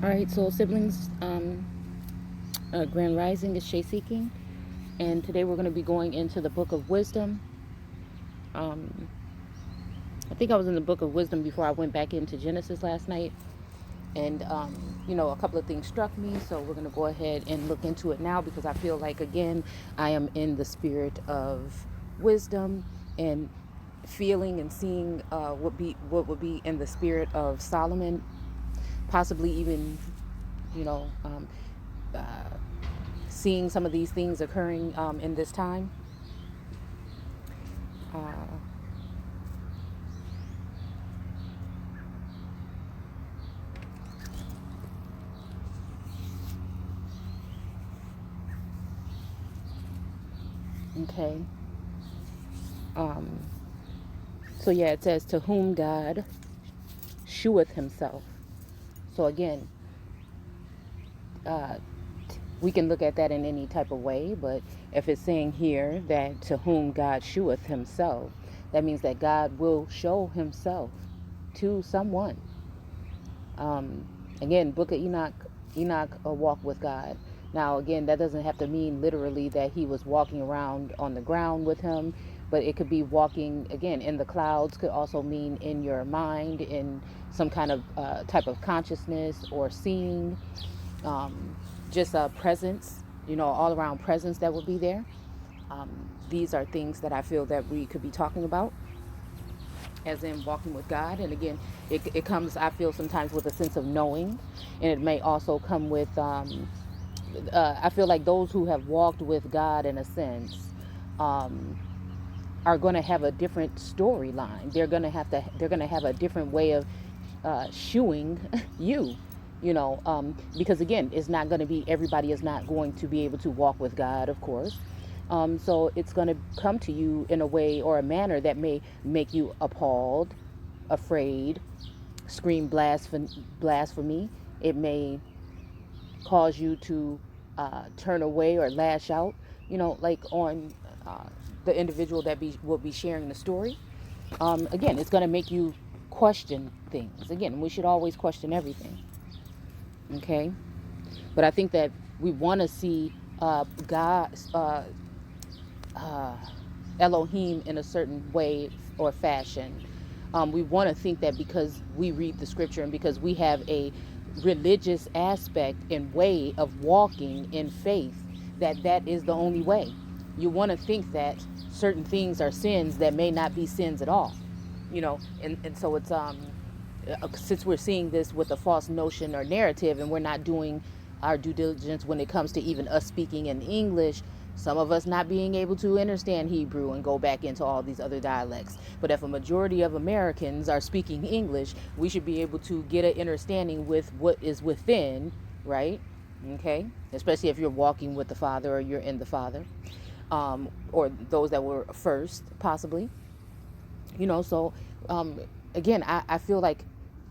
All right, soul siblings. Grand Rising is Shay Seeking, and today we're going to be going into the Book of Wisdom. Um, I think I was in the Book of Wisdom before I went back into Genesis last night, and a couple of things struck me, so we're going to go ahead and look into it now because I feel like again I am in the spirit of wisdom and feeling and seeing what would be in the spirit of Solomon, possibly even you know. Uh, Seeing some of these things occurring in this time. Uh, okay. Um, so yeah, it says to whom God sheweth himself. So again, uh, we can look at that in any type of way, but if it's saying here that to whom God sheweth himself, that means that God will show himself to someone. Again, Book of Enoch, Enoch a walk with God. Now, again, that doesn't have to mean literally that he was walking around on the ground with him, but it could be walking, again, in the clouds, could also mean in your mind, in some kind of type of consciousness or seeing, um, just a presence, all around presence that would be there. These are things that I feel that we could be talking about as in walking with God. And again, it comes, I feel, sometimes with a sense of knowing, and it may also come with, I feel like those who have walked with God in a sense um, are going to have a different storyline. They're going to have a different way of shooing you. Because again, it's not going to be everybody is not going to be able to walk with God, of course. So it's going to come to you in a way or a manner that may make you appalled, afraid, scream blasphemy. It may cause you to turn away or lash out, like on uh, the individual that will be sharing the story. Again, it's going to make you question things. Again, we should always question everything. Okay. But I think that we want to see God, uh, Elohim in a certain way or fashion. We want to think that because we read the scripture and because we have a religious aspect and way of walking in faith, that that is the only way. You want to think that certain things are sins that may not be sins at all, and so it's since we're seeing this with a false notion or narrative and we're not doing our due diligence when it comes to even us speaking in English, some of us not being able to understand Hebrew and go back into all these other dialects. But if a majority of Americans are speaking English, we should be able to get an understanding with what is within, right? Okay, especially if you're walking with the Father or you're in the Father, or those that were first, possibly. So again, I feel like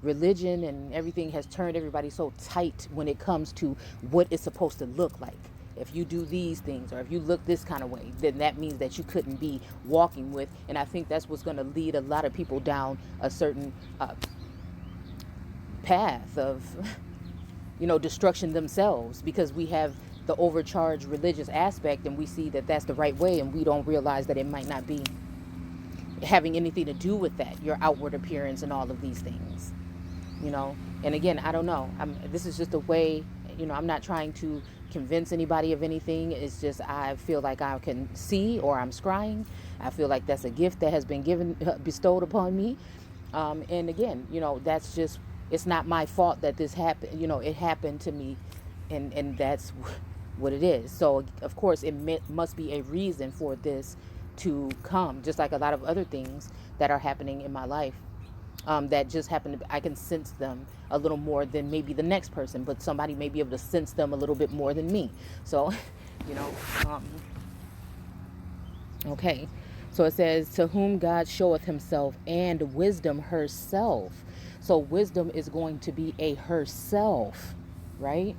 religion and everything has turned everybody so tight when it comes to what it's supposed to look like. If you do these things or if you look this kind of way, then that means that you couldn't be walking with. And I think that's what's going to lead a lot of people down a certain path of, destruction themselves, because we have the overcharged religious aspect and we see that that's the right way, and we don't realize that it might not be having anything to do with that, your outward appearance and all of these things. And again, I don't know, this is just a way, I'm not trying to convince anybody of anything. It's just I feel like I can see, or I'm scrying. I feel like that's a gift that has been given bestowed upon me. And again, that's just, it's not my fault that this happened. It happened to me, and that's what it is. So of course it must be a reason for this to come, just like a lot of other things that are happening in my life, that just happen to, I can sense them a little more than maybe the next person, but somebody may be able to sense them a little bit more than me. So you know um, okay, so it says to whom God showeth himself, and wisdom herself. So wisdom is going to be a herself, right?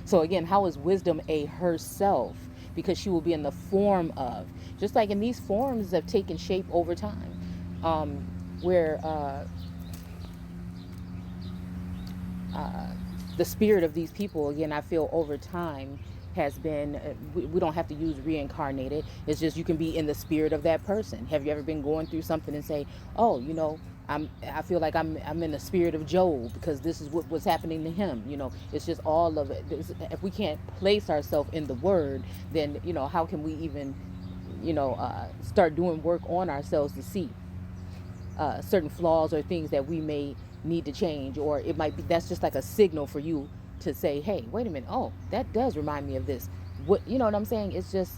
So again, how is wisdom a herself? Because she will be in the form of, just like in these forms have taken shape over time, where the spirit of these people, again, I feel over time has been, we don't have to use reincarnated. It's just you can be in the spirit of that person. Have you ever been going through something and say, oh, I feel like I'm in the spirit of Job because this is what was happening to him. It's just all of it. If we can't place ourselves in the word, then how can we even start doing work on ourselves to see certain flaws or things that we may need to change, or it might be that's just like a signal for you to say, hey, wait a minute, oh, that does remind me of this. What I'm saying? It's just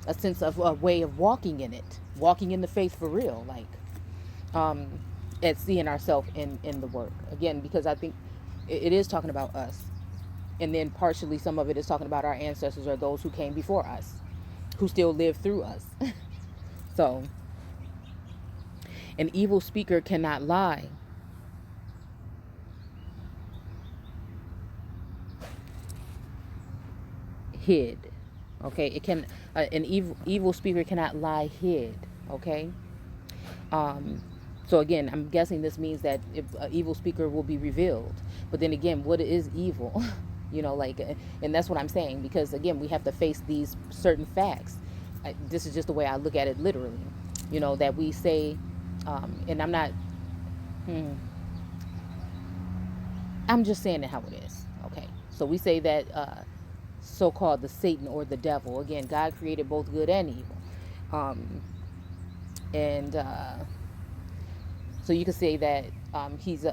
a sense of a way of walking in it, walking in the faith for real, like at seeing ourselves in the work again, because I think it is talking about us, and then partially some of it is talking about our ancestors or those who came before us, who still live through us. So an evil speaker cannot lie. Hid. Okay, it can an evil speaker cannot lie hid. Okay. So again, I'm guessing this means that if an evil speaker will be revealed. But then again, what is evil? And that's what I'm saying, because again, we have to face these certain facts. This is just the way I look at it literally. That we say, and I'm not, I'm just saying it how it is. Okay. So we say that so-called the Satan or the devil. Again, God created both good and evil. And so you could say that he's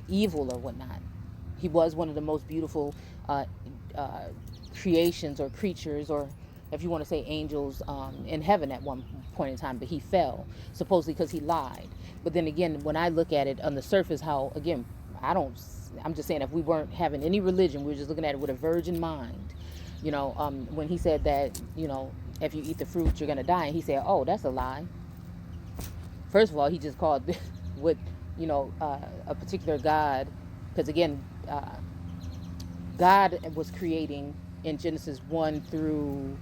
evil or whatnot. He was one of the most beautiful creations or creatures, or if you want to say angels, in heaven at one point in time, but he fell, supposedly because he lied. But then again, when I look at it on the surface, how, again, I'm just saying, if we weren't having any religion, we were just looking at it with a virgin mind. When he said that, if you eat the fruit, you're going to die. And he said, oh, that's a lie. First of all, he just called what, a particular God, because again, God was creating in Genesis 1 through,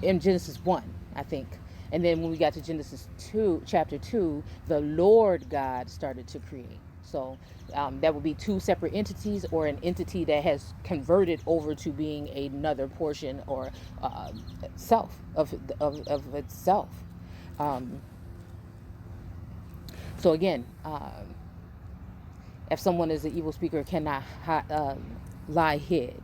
in Genesis 1, I think. And then when we got to Genesis 2, chapter 2, the Lord God started to create. So that would be two separate entities, or an entity that has converted over to being another portion or self of itself. So again, if someone is an evil speaker, cannot lie hid.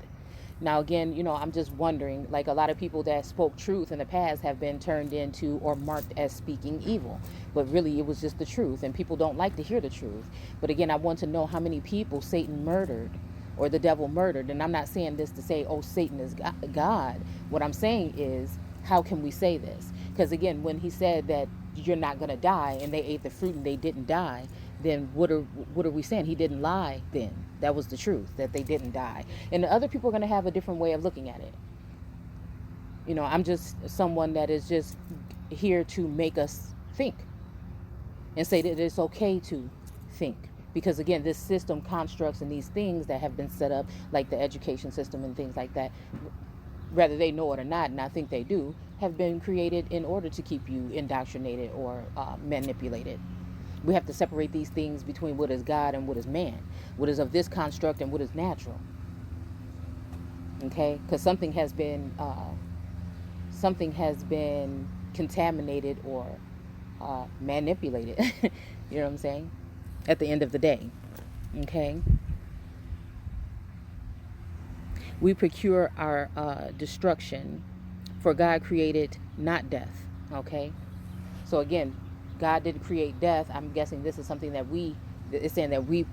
Now again, I'm just wondering, like, a lot of people that spoke truth in the past have been turned into or marked as speaking evil, but really it was just the truth, and people don't like to hear the truth. But again, I want to know how many people Satan murdered or the devil murdered. And I'm not saying this to say, oh, Satan is God. What I'm saying is, how can we say this? Because again, when he said that you're not going to die, and they ate the fruit and they didn't die, then what are we saying? He didn't lie then. That was the truth, that they didn't die. And the other people are going to have a different way of looking at it. I'm just someone that is just here to make us think and say that it's okay to think. Because again, this system constructs and these things that have been set up, like the education system and things like that, whether they know it or not, and I think they do, have been created in order to keep you indoctrinated or manipulated. We have to separate these things between what is God and what is man, what is of this construct and what is natural. Okay, because something has been contaminated or manipulated. You know what I'm saying? At the end of the day, okay. We procure our destruction, for God created not death. Okay, so again, God didn't create death. I'm guessing this is something that it's saying that we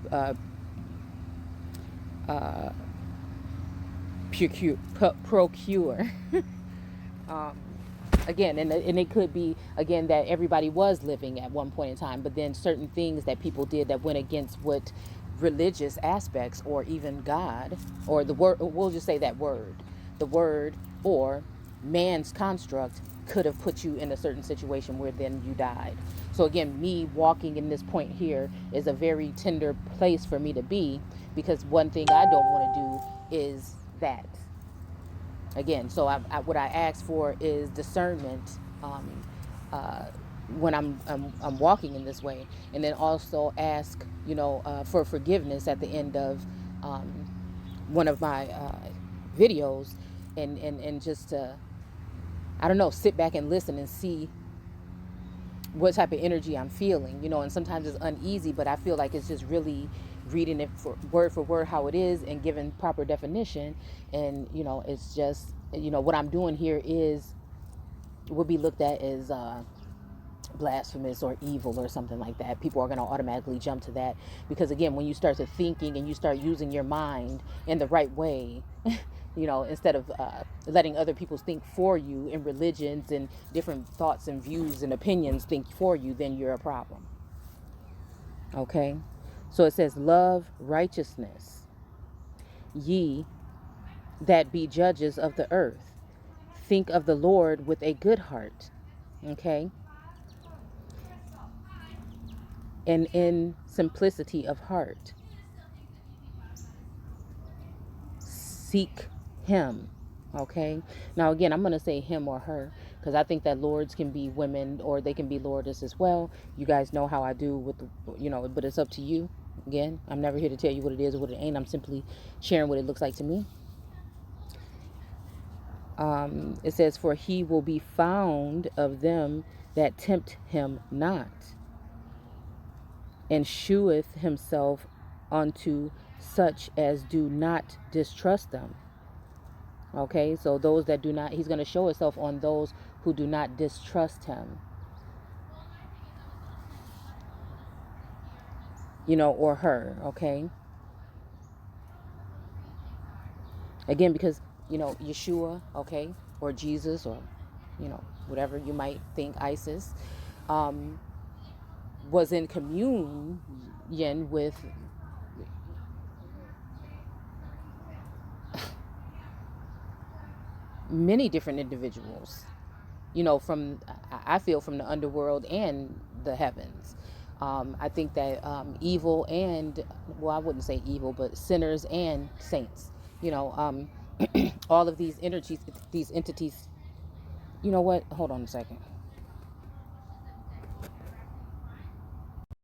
procure. Again, and it could be, again, that everybody was living at one point in time, but then certain things that people did that went against what religious aspects, or even God, or the word, we'll just say that word, the word, or man's construct could have put you in a certain situation where then you died. So again, me walking in this point here is a very tender place for me to be, because one thing I don't want to do is that. Again, so what I ask for is discernment, when I'm walking in this way. And then also ask, for forgiveness at the end of um, one of my videos, and just I don't know, sit back and listen and see what type of energy I'm feeling, and sometimes it's uneasy, but I feel like it's just really reading it for word how it is and giving proper definition. And, it's just, what I'm doing here is would be looked at as blasphemous or evil or something like that. People are going to automatically jump to that because, again, when you start to thinking and you start using your mind in the right way, instead of letting other people think for you in religions and different thoughts and views and opinions think for you, then you're a problem. Okay? So it says, love righteousness, ye that be judges of the earth. Think of the Lord with a good heart. Okay? And in simplicity of heart. Seek him. Okay? Now, again, I'm going to say him or her because I think that lords can be women or they can be lordess as well. You guys know how I do with but it's up to you. Again, I'm never here to tell you what it is or what it ain't. I'm simply sharing what it looks like to me. It says, for he will be found of them that tempt him not, and sheweth himself unto such as do not distrust them. Okay, so those that do not, he's going to show himself on those who do not distrust him, or her. Okay, again, because Yeshua, okay, or Jesus, or whatever you might think, ISIS, was in communion with many different individuals, from, I feel, from the underworld and the heavens. I think that evil and, well, I wouldn't say evil, but sinners and saints, all of these energies, these entities. You know what? Hold on a second.